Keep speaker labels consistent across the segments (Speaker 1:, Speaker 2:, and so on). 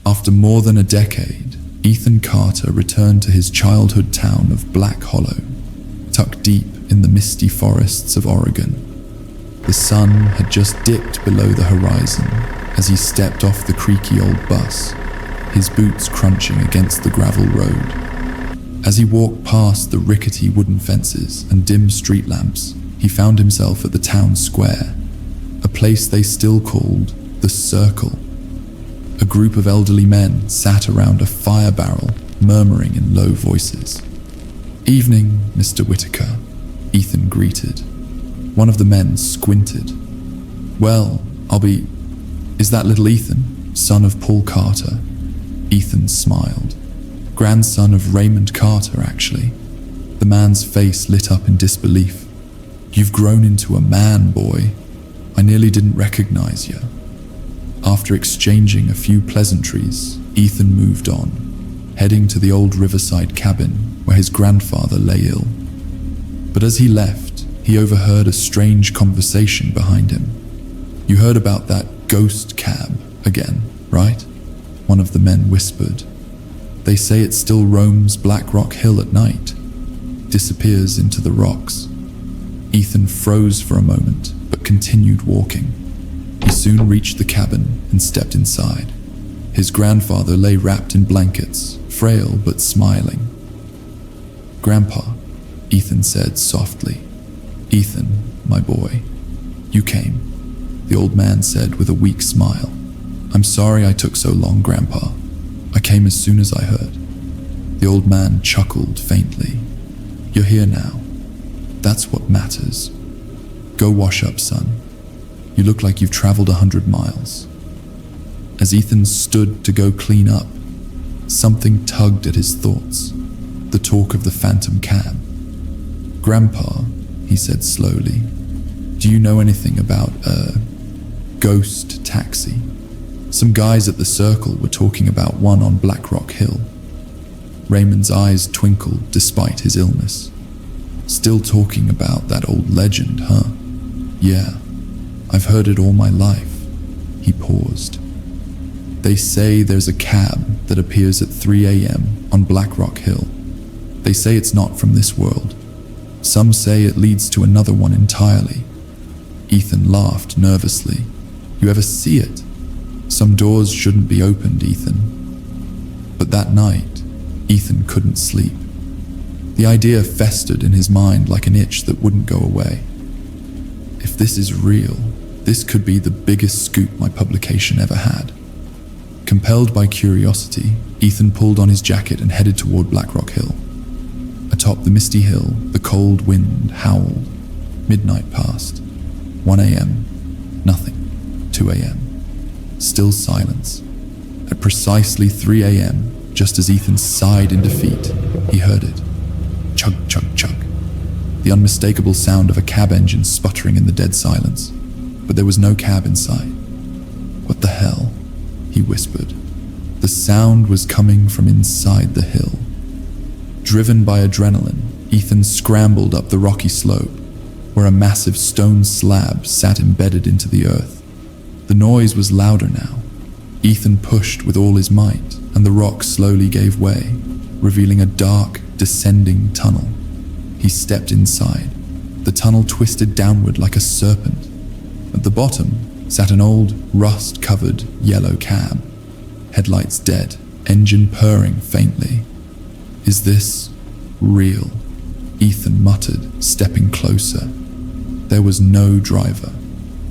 Speaker 1: After more than a decade, Ethan Carter returned to his childhood town of Black Hollow, tucked deep in the misty forests of Oregon. The sun had just dipped below the horizon as he stepped off the creaky old bus, his boots crunching against the gravel road. As he walked past the rickety wooden fences and dim street lamps, he found himself at the town square, a place they still called the Circle. A group of elderly men sat around a fire barrel, murmuring in low voices. "Evening, Mr. Whitaker," Ethan greeted. One of the men squinted. "Well, is that little Ethan, son of Paul Carter?" Ethan smiled. "Grandson of Raymond Carter, actually." The man's face lit up in disbelief. "You've grown into a man, boy. I nearly didn't recognize you." After exchanging a few pleasantries, Ethan moved on, heading to the old riverside cabin where his grandfather lay ill. But as he left, he overheard a strange conversation behind him. "You heard about that ghost cab again, right?" one of the men whispered. "They say it still roams Black Rock Hill at night, disappears into the rocks." Ethan froze for a moment, but continued walking. He soon reached the cabin and stepped inside. His grandfather lay wrapped in blankets, frail but smiling. "Grandpa," Ethan said softly. "Ethan, my boy, you came," the old man said with a weak smile. "I'm sorry I took so long, Grandpa. I came as soon as I heard." The old man chuckled faintly. "You're here now. That's what matters. Go wash up, son. You look like you've traveled 100 miles. As Ethan stood to go clean up, something tugged at his thoughts, the talk of the phantom cab. "Grandpa," he said slowly, "do you know anything about a ghost taxi? Some guys at the Circle were talking about one on Black Rock Hill." Raymond's eyes twinkled despite his illness. "Still talking about that old legend, huh? Yeah, I've heard it all my life." He paused. "They say there's a cab that appears at 3 a.m. on Black Rock Hill. They say it's not from this world. Some say it leads to another one entirely." Ethan laughed nervously. "You ever see it? Some doors shouldn't be opened, Ethan." But that night, Ethan couldn't sleep. The idea festered in his mind like an itch that wouldn't go away. If this is real, this could be the biggest scoop my publication ever had. Compelled by curiosity, Ethan pulled on his jacket and headed toward Black Rock Hill. Atop the misty hill, the cold wind howled. Midnight passed. 1 a.m. Nothing. 2 a.m. Still silence. At precisely 3 a.m., just as Ethan sighed in defeat, he heard it. Chug, chug, chug. The unmistakable sound of a cab engine sputtering in the dead silence. But there was no cab in sight. "What the hell?" he whispered. The sound was coming from inside the hill. Driven by adrenaline, Ethan scrambled up the rocky slope, where a massive stone slab sat embedded into the earth. The noise was louder now. Ethan pushed with all his might, and the rock slowly gave way, revealing a dark, descending tunnel. He stepped inside. The tunnel twisted downward like a serpent. At the bottom sat an old, rust-covered yellow cab, headlights dead, engine purring faintly. "Is this real?" Ethan muttered, stepping closer. There was no driver.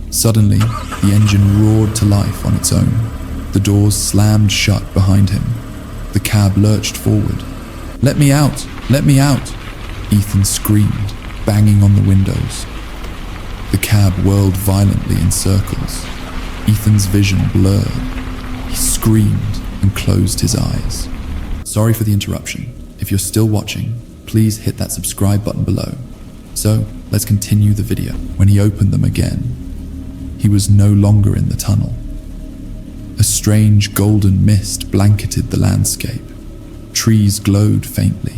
Speaker 1: Suddenly, the engine roared to life on its own. The doors slammed shut behind him. The cab lurched forward. "Let me out! Let me out!" Ethan screamed, banging on the windows. The cab whirled violently in circles. Ethan's vision blurred. He screamed and closed his eyes. Sorry for the interruption. If you're still watching, please hit that subscribe button below. So, let's continue the video. When he opened them again, he was no longer in the tunnel. A strange golden mist blanketed the landscape. Trees glowed faintly,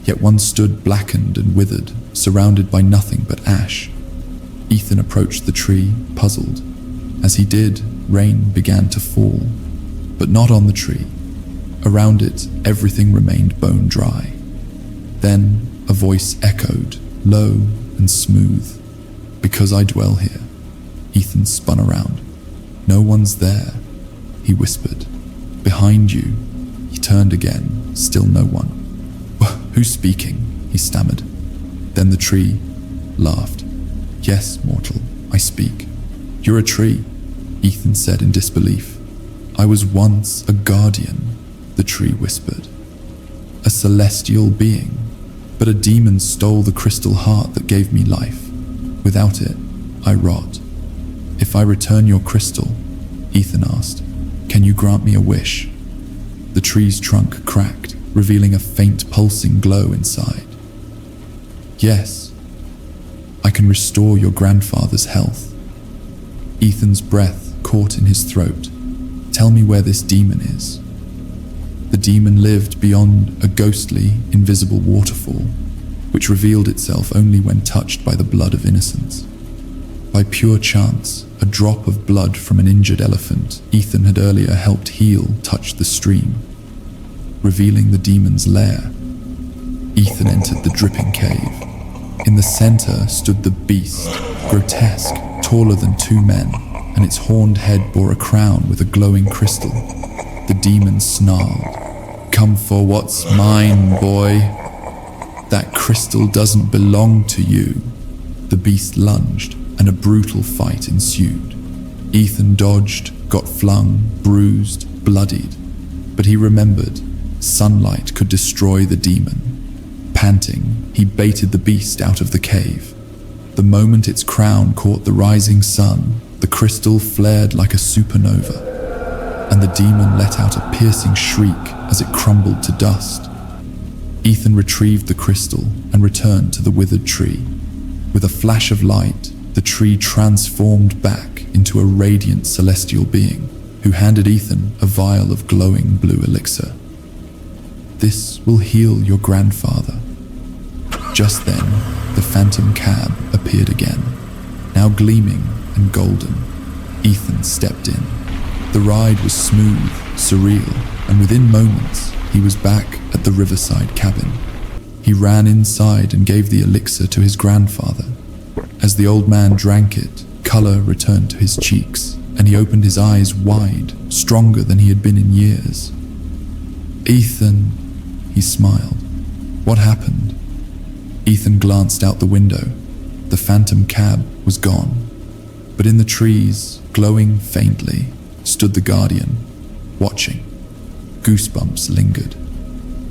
Speaker 1: yet one stood blackened and withered, surrounded by nothing but ash. Ethan approached the tree, puzzled. As he did, rain began to fall, but not on the tree. Around it, everything remained bone dry. Then a voice echoed, low and smooth. "Because I dwell here." Ethan spun around. "No one's there," he whispered. "Behind you." He turned again, still no one. "Who's speaking?" he stammered. Then the tree laughed. "Yes, mortal, I speak." "You're a tree," Ethan said in disbelief. "I was once a guardian," the tree whispered. "A celestial being, but a demon stole the crystal heart that gave me life. Without it, I rot. If I return your crystal," Ethan asked, "can you grant me a wish?" The tree's trunk cracked, revealing a faint pulsing glow inside. "Yes, I can restore your grandfather's health." Ethan's breath caught in his throat. "Tell me where this demon is." The demon lived beyond a ghostly, invisible waterfall, which revealed itself only when touched by the blood of innocence. By pure chance, a drop of blood from an injured elephant Ethan had earlier helped heal touched the stream, revealing the demon's lair. Ethan entered the dripping cave. In the center stood the beast, grotesque, taller than 2 men, and its horned head bore a crown with a glowing crystal. The demon snarled, "Come for what's mine, boy. That crystal doesn't belong to you." The beast lunged, and a brutal fight ensued. Ethan dodged, got flung, bruised, bloodied, but he remembered sunlight could destroy the demon. Panting, he baited the beast out of the cave. The moment its crown caught the rising sun, the crystal flared like a supernova, and the demon let out a piercing shriek as it crumbled to dust. Ethan retrieved the crystal and returned to the withered tree. With a flash of light, the tree transformed back into a radiant celestial being who handed Ethan a vial of glowing blue elixir. "This will heal your grandfather." Just then, the phantom cab appeared again, now gleaming and golden. Ethan stepped in. The ride was smooth, surreal, and within moments, he was back at the riverside cabin. He ran inside and gave the elixir to his grandfather. As the old man drank it, color returned to his cheeks, and he opened his eyes wide, stronger than he had been in years. "Ethan," he smiled. "What happened?" Ethan glanced out the window. The phantom cab was gone, but in the trees, glowing faintly, stood the guardian, watching. Goosebumps lingered.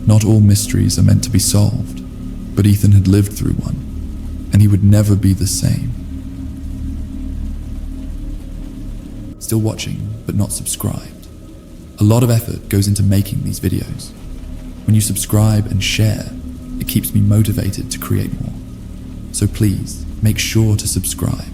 Speaker 1: Not all mysteries are meant to be solved, but Ethan had lived through one, and he would never be the same. Still watching, but not subscribed. A lot of effort goes into making these videos. When you subscribe and share, it keeps me motivated to create more. So please, make sure to subscribe.